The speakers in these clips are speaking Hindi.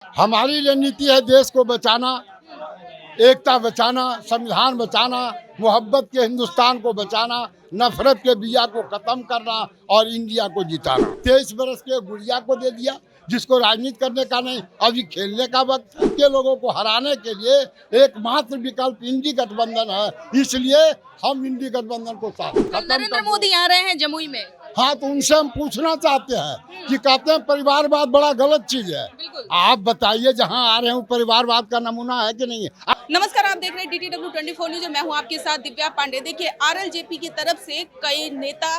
हमारी रणनीति है देश को बचाना, एकता बचाना, संविधान बचाना, मोहब्बत के हिंदुस्तान को बचाना, नफरत के बिया को खत्म करना और इंडिया को जिताना। 23 बरस के गुड़िया को दे दिया जिसको राजनीति करने का नहीं, अभी खेलने का वक्त के लोगों को हराने के लिए एकमात्र विकल्प इंडी गठबंधन है। इसलिए हम इंडी गठबंधन को साथ नरेंद्र मोदी आ रहे हैं जमुई में। हाँ, तो उनसे हम पूछना चाहते हैं कि कहते हैं परिवारवाद बड़ा गलत चीज है। आप बताइए, जहाँ आ रहे हैं परिवारवाद का नमूना है कि नहीं है? नमस्कार, आप देख रहे हैं DTW 24 न्यूज। मैं हूं आपके साथ दिव्या पांडे। देखिए, RLJP की तरफ से कई नेता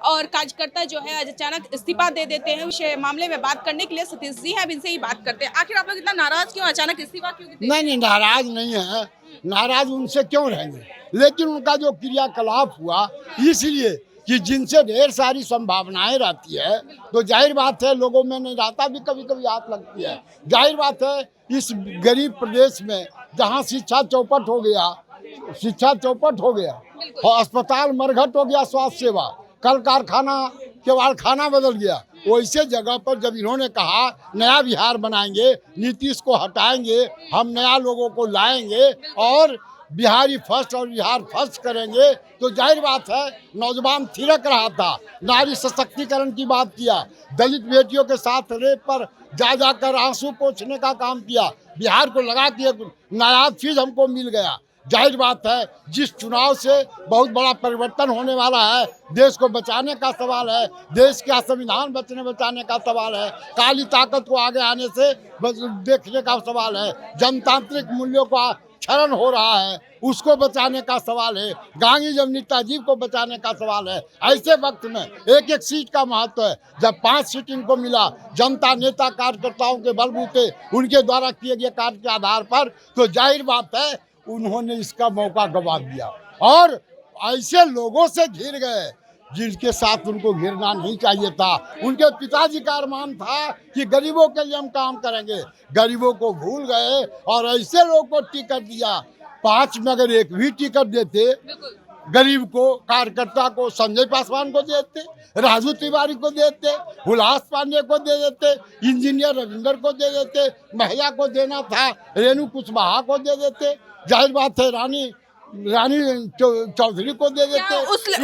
और कार्यकर्ता जो है आज अचानक इस्तीफा दे देते हैं। विषय मामले में बात करने के लिए सतीश जी हैं, अब इनसे ही बात करते हैं। आखिर आप लोग इतना नाराज क्यों, अचानक इस्तीफा क्यों देते हैं? नहीं, नाराज नहीं है। नाराज उनसे क्यों रहेंगे, लेकिन उनका जो क्रियाकलाप हुआ, इसलिए कि जिनसे ढेर सारी संभावनाएं रहती है, तो जाहिर बात है लोगों में नहीं रहता, भी कभी कभी हाथ लगती है। जाहिर बात है इस गरीब प्रदेश में जहां शिक्षा चौपट हो गया, और अस्पताल मरघट हो गया, स्वास्थ्य सेवा, कल कारखाना केवाड़खाना बदल गया, वैसे जगह पर जब इन्होंने कहा नया बिहार बनाएंगे, नीतीश को हटाएंगे, हम नया लोगों को लाएंगे और बिहारी फर्स्ट और बिहार फर्स्ट करेंगे, तो जाहिर बात है नौजवान थिरक रहा था। नारी सशक्तिकरण की बात किया, दलित बेटियों के साथ रेप पर जा जाकर आंसू पोंछने का काम किया, बिहार को लगा कि नायाब चीज हमको मिल गया। जाहिर बात है जिस चुनाव से बहुत बड़ा परिवर्तन होने वाला है, देश को बचाने का सवाल है, देश का संविधान बचाने का सवाल है, काली ताकत को आगे आने से देखने का सवाल है, जनतांत्रिक मूल्यों का क्षरण हो रहा है उसको बचाने का सवाल है, गांधी जब नेताजी को बचाने का सवाल है। ऐसे वक्त में एक एक सीट का महत्व है। जब 5 सीट इनको मिला जनता नेता कार्यकर्ताओं के बलबूते, उनके द्वारा किए गए कार्य के आधार पर, तो जाहिर बात है उन्होंने इसका मौका गंवा दिया और ऐसे लोगों से घिर गए जिनके साथ उनको घिरना नहीं चाहिए था। उनके पिताजी का अरमान था कि गरीबों के लिए हम काम करेंगे, गरीबों को भूल गए और ऐसे लोगों को टिकट दिया। 5 में अगर एक भी टिकट देते गरीब को, कार्यकर्ता को, संजय पासवान को देते, राजू तिवारी को देते, हुलास पांडे को दे देते, इंजीनियर रविंदर को दे देते, महिला को देना था रेणु कुशवाहा को दे देते, जाहिर बात है रानी चौधरी को दे देते।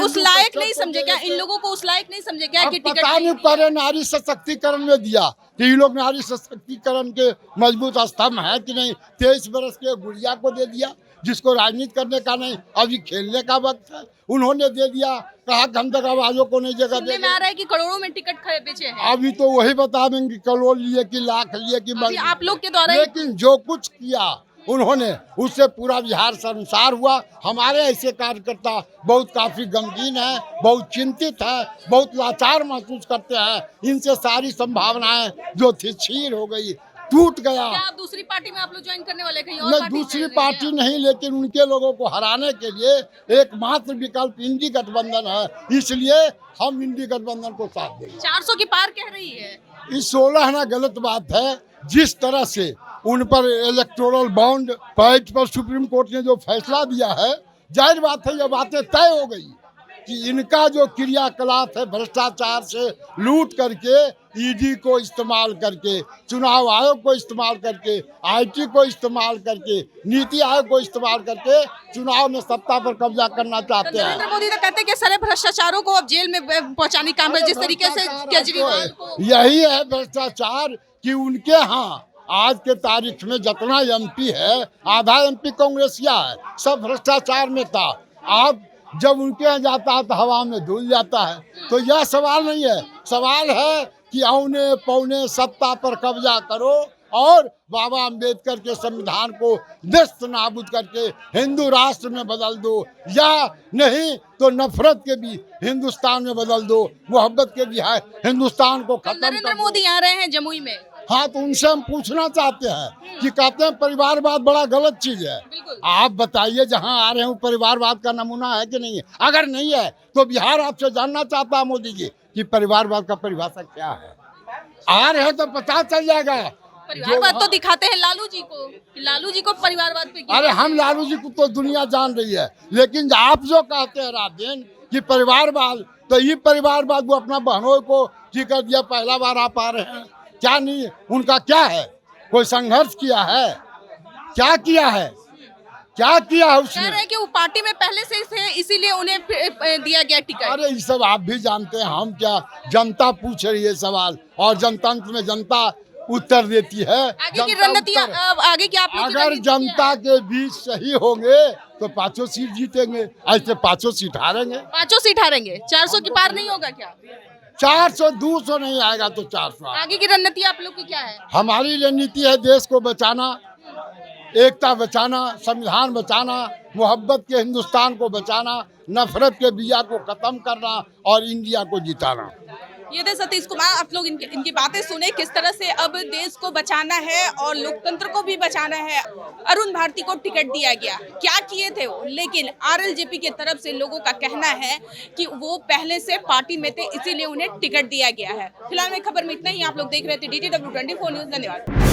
उस लायक नहीं समझे क्या इन लोगों को? उस लायक नहीं समझे क्या कि टिकट पता नहीं करे नारी सशक्तिकरण में दिया तो ये लोग नारी सशक्तिकरण के मजबूत स्तंभ है कि नहीं। 23 बरस के गुड़िया को दे दिया जिसको राजनीति करने का नहीं, अभी खेलने का वक्त है, उन्होंने दे दिया। कहा हम तक आवाजों को नहीं जगह दे। में आ रहा है कि करोड़ों में टिकट बेचे हैं। अभी तो वही बता देंगे करोड़ लिए कि लाख लिए कि आप लोग के द्वारा, लेकिन जो कुछ किया उन्होंने उससे पूरा बिहार शर्मसार हुआ। हमारे ऐसे कार्यकर्ता बहुत काफी गमगीन है, बहुत चिंतित है, बहुत लाचार महसूस करते हैं। इनसे सारी संभावनाएं जो थी छीन हो गई, टूट गया। क्या आप दूसरी पार्टी में आप लोग ज्वाइन करने वाले? कहीं और दूसरी पार्टी नहीं, लेकिन उनके लोगों को हराने के लिए एकमात्र विकल्प इंडी गठबंधन है। इसलिए हम इंडी गठबंधन को साथ देंगे। 400 की पार कह रही है। इस 16 ना गलत बात है। जिस तरह से उन पर इलेक्टोरल बॉन्ड फाइट पर सुप्रीम कोर्ट ने जो फैसला दिया है, जाहिर बात है ये बातें तय हो गई कि इनका जो क्रियाकलाप है भ्रष्टाचार से लूट करके, ईडी को इस्तेमाल करके, चुनाव आयोग को इस्तेमाल करके, IT को इस्तेमाल करके, नीति आयोग को इस्तेमाल करके चुनाव में सत्ता पर कब्जा करना चाहते हैं। नरेंद्र मोदी तो कहते हैं कि सारे भ्रष्टाचारों को अब जेल में पहुंचाने का काम है, जिस तरीके से केजरीवाल को। यही है भ्रष्टाचार कि उनके यहाँ आज के तारीख में जितना MP है, आधा MP कांग्रेसिया है, सब भ्रष्टाचार में था। आप जब उनके यहाँ जाता है तो हवा में धुल जाता है। तो यह सवाल नहीं है, सवाल है कि औने पौने सत्ता पर कब्जा करो और बाबा अंबेडकर के संविधान को नेस्त नाबूद करके हिंदू राष्ट्र में बदल दो, या नहीं तो नफरत के भी हिंदुस्तान में बदल दो, मोहब्बत के भी है हिंदुस्तान को खत्म। नरेंद्र मोदी आ रहे हैं जमुई में। हाँ, तो उनसे हम पूछना चाहते हैं कि कहते हैं परिवारवाद बड़ा गलत चीज है। आप बताइए, जहाँ आ रहे हैं परिवारवाद का नमूना है कि नहीं है? अगर नहीं है तो बिहार आपसे जानना चाहता है मोदी जी कि परिवारवाद का परिभाषा क्या है। आ रहे हैं तो पता चल जाएगा। परिवारवाद तो दिखाते हैं लालू जी को, लालू जी को परिवारवाद पे। अरे हम लालू जी को तो दुनिया जान रही है, लेकिन आप जो कहते हैं रात दिन कि परिवारवाद, तो ये परिवारवाद वो अपना बहनों को टिकट दिया, पहला बार आप आ रहे हैं, क्या नहीं उनका क्या है? कोई संघर्ष किया है? क्या किया है? क्या किया है कह उसने? रहे हैं कि वो पार्टी में पहले से थे इसीलिए उन्हें दिया गया टिकट। अरे ये सब आप भी जानते हैं, हम क्या, जनता पूछ रही है सवाल और जनतंत्र में जनता उत्तर देती है। आगे की जनता रणनीति उत्तर- आगे की आप लोग की अगर रणनीति क्या है? जनता के बीच सही होंगे तो 5 सीट जीतेंगे, ऐसे 5 सीट हारेंगे। 5 सीट हारेंगे, 400 की पार नहीं होगा क्या? 400 200 नहीं आएगा तो 400 आएगा। आगे की रणनीति आप लोग की क्या है? हमारी रणनीति है देश को बचाना, एकता बचाना, संविधान बचाना, मोहब्बत के हिंदुस्तान को बचाना, नफरत के बिया को खत्म करना और इंडिया को जिताना। ये थे सतीश कुमार। आप लोग इनकी बातें सुने, किस तरह से अब देश को बचाना है और लोकतंत्र को भी बचाना है। अरुण भारती को टिकट दिया गया, क्या किए थे वो, लेकिन आरएलजेपी की तरफ से लोगों का कहना है कि वो पहले से पार्टी में थे इसीलिए उन्हें टिकट दिया गया है। फिलहाल में खबर में इतना ही। आप लोग देख रहे थे DTW 24 न्यूज। धन्यवाद।